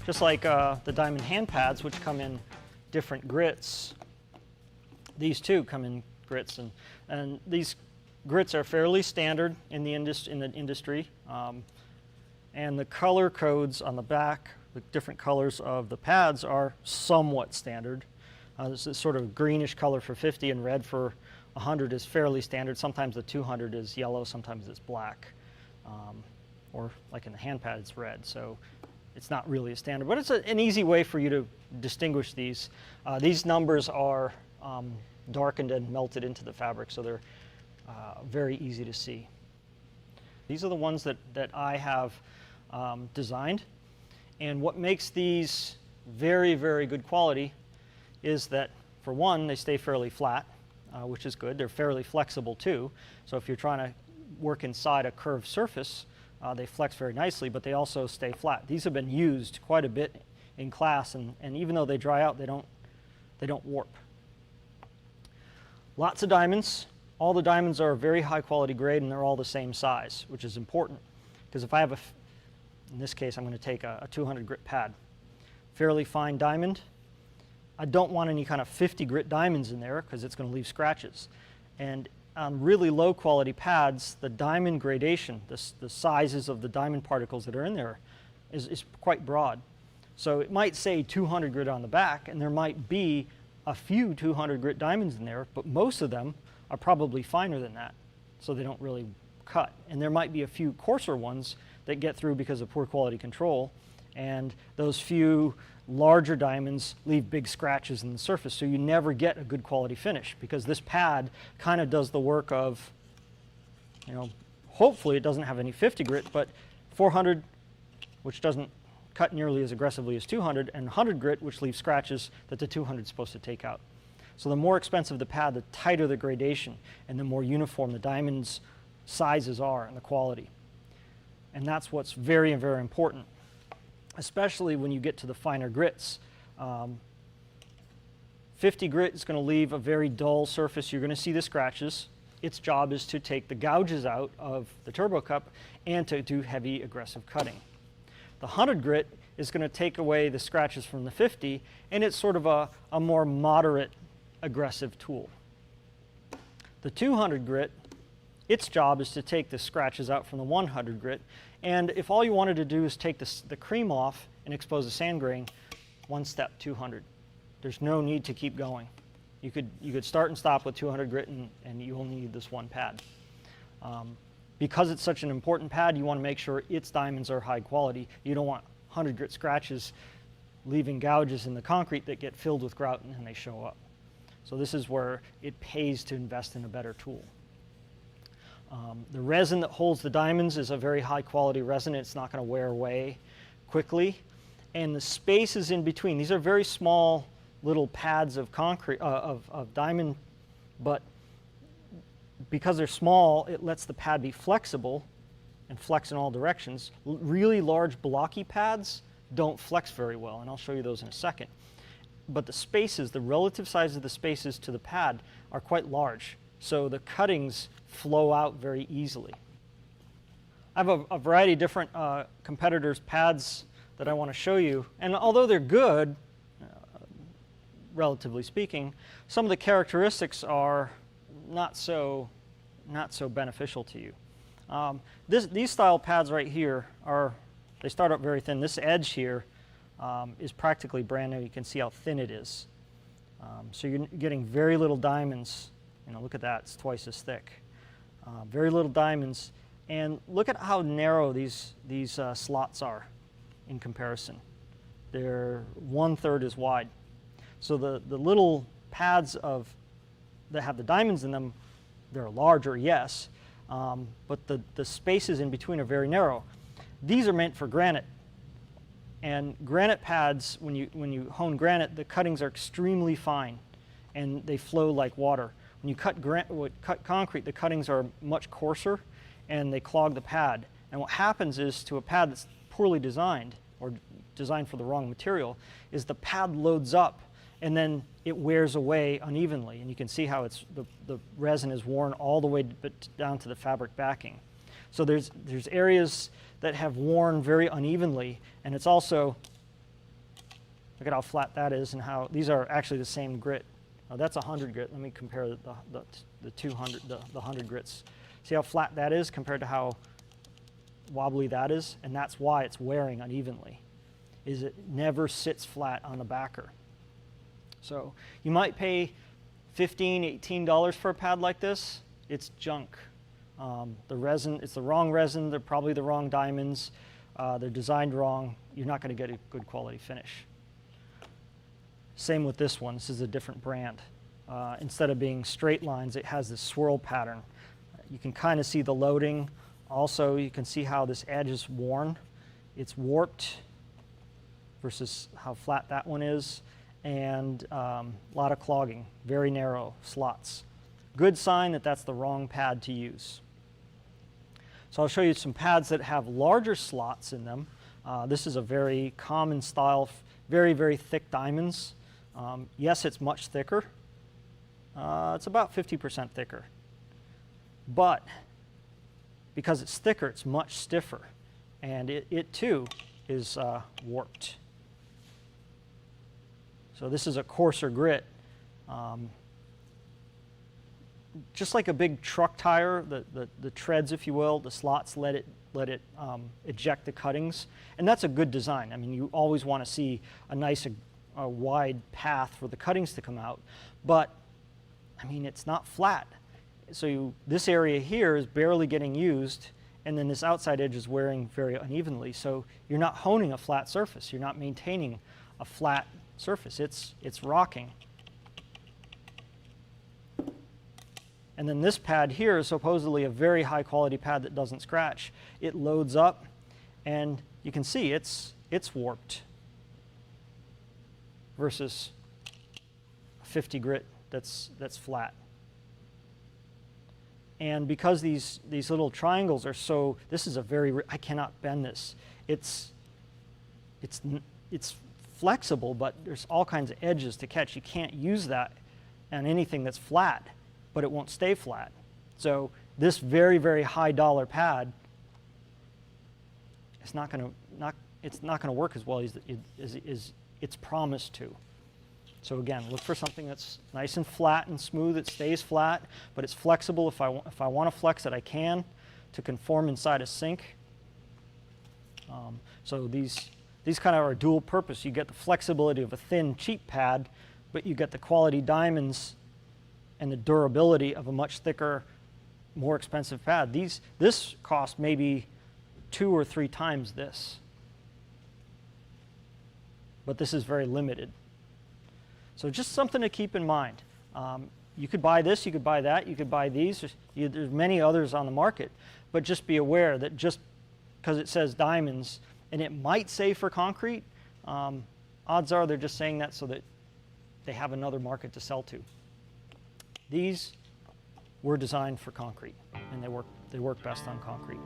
just like the diamond hand pads, which come in different grits. These too come in grits, and these grits are fairly standard in the industry. And the color codes on the back, the different colors of the pads, are somewhat standard. This is sort of greenish color for 50 and red for 100 is fairly standard. Sometimes the 200 is yellow, sometimes it's black. Or like in the hand pad, it's red. So it's not really a standard, but it's an easy way for you to distinguish these. These numbers are darkened and melted into the fabric, so they're very easy to see. These are the ones that I have designed. And what makes these very, very good quality is that, for one, they stay fairly flat, which is good. They're fairly flexible too. So if you're trying to work inside a curved surface, they flex very nicely, but they also stay flat. These have been used quite a bit in class, and even though they dry out, they don't warp. Lots of diamonds. All the diamonds are a very high quality grade, and they're all the same size, which is important. Because if I have in this case, I'm going to take a 200 grit pad. Fairly fine diamond. I don't want any kind of 50 grit diamonds in there because it's going to leave scratches. And on really low quality pads, the diamond gradation, the sizes of the diamond particles that are in there is quite broad. So it might say 200 grit on the back, and there might be a few 200 grit diamonds in there, but most of them are probably finer than that, so they don't really cut. And there might be a few coarser ones that get through because of poor quality control, and those few larger diamonds leave big scratches in the surface, so you never get a good quality finish, because this pad kind of does the work of, hopefully it doesn't have any 50 grit, but 400, which doesn't cut nearly as aggressively as 200, and 100 grit, which leaves scratches that the 200 is supposed to take out. So the more expensive the pad, the tighter the gradation, and the more uniform the diamond's sizes are and the quality. And that's what's very, very important, especially when you get to the finer grits. 50 grit is going to leave a very dull surface. You're going to see the scratches. Its job is to take the gouges out of the turbo cup and to do heavy, aggressive cutting. The 100 grit is going to take away the scratches from the 50, and it's sort of a more moderate, aggressive tool. The 200 grit, its job is to take the scratches out from the 100 grit, and if all you wanted to do is take the cream off and expose the sand grain, one step 200. There's no need to keep going. You could start and stop with 200 grit, and you only need this one pad. Because it's such an important pad, you want to make sure its diamonds are high quality. You don't want 100 grit scratches leaving gouges in the concrete that get filled with grout and then they show up. So this is where it pays to invest in a better tool. The resin that holds the diamonds is a very high quality resin. It's not going to wear away quickly. And the spaces in between, these are very small little pads of concrete, of diamond, but because they're small, it lets the pad be flexible and flex in all directions. Really large blocky pads don't flex very well, and I'll show you those in a second. But the spaces, the relative size of the spaces to the pad are quite large, so the cuttings flow out very easily. I have a variety of different competitors' pads that I want to show you, and although they're good, relatively speaking, some of the characteristics are not so beneficial to you. These style pads right here they start up very thin. This edge here is practically brand new. You can see how thin it is. So you're getting very little diamonds. Look at that, it's twice as thick. Very little diamonds, and look at how narrow these slots are in comparison. They're 1/3 as wide. So the little pads that have the diamonds in them, they're larger, yes, but the spaces in between are very narrow. These are meant for granite, and granite pads, when you hone granite, the cuttings are extremely fine, and they flow like water. When you cut concrete, the cuttings are much coarser, and they clog the pad. And what happens is, to a pad that's poorly designed, or designed for the wrong material, is the pad loads up, and then it wears away unevenly. And you can see how the resin is worn all the way down to the fabric backing. So there's areas that have worn very unevenly, and it's also Look at how flat that is and how these are actually the same grit. That's 100 grit. Let me compare the 200, the 100 grits. See how flat that is compared to how wobbly that is? And that's why it's wearing unevenly, is it never sits flat on the backer. So you might pay $15, $18 for a pad like this. It's junk. The resin, it's the wrong resin. They're probably the wrong diamonds. They're designed wrong. You're not going to get a good quality finish. Same with this one. This is a different brand. Instead of being straight lines, it has this swirl pattern. You can kind of see the loading. Also, you can see how this edge is worn. It's warped versus how flat that one is. And a lot of clogging, very narrow slots. Good sign that that's the wrong pad to use. So I'll show you some pads that have larger slots in them. This is a very common style, very, very thick diamonds. Yes, it's much thicker. It's about 50% thicker. But because it's thicker, it's much stiffer. And it too is warped. So this is a coarser grit. Just like a big truck tire, the treads, if you will, the slots let it eject the cuttings. And that's a good design. I mean, you always want to see a nice, wide path for the cuttings to come out. But, I mean, it's not flat. So this area here is barely getting used, and then this outside edge is wearing very unevenly. So you're not honing a flat surface. You're not maintaining a flat surface. It's rocking. And then this pad here is supposedly a very high quality pad that doesn't scratch. It loads up, and you can see it's warped versus a 50 grit that's flat. And because these little triangles are so, this is a very, I cannot bend this. It's flexible, but there's all kinds of edges to catch. You can't use that on anything that's flat, but it won't stay flat. So this very, very high dollar pad, it's not going to work as well as it's promised to. So again, look for something that's nice and flat and smooth. It stays flat, but it's flexible. If I want to flex it, I can, to conform inside a sink. So these kind of are dual purpose. You get the flexibility of a thin, cheap pad, but you get the quality diamonds and the durability of a much thicker, more expensive pad. This cost maybe 2 or 3 times this, but this is very limited. So just something to keep in mind. You could buy this, you could buy that, you could buy these. There's many others on the market, but just be aware that just because it says diamonds, and it might say for concrete, odds are they're just saying that so that they have another market to sell to. These were designed for concrete, and they work best on concrete.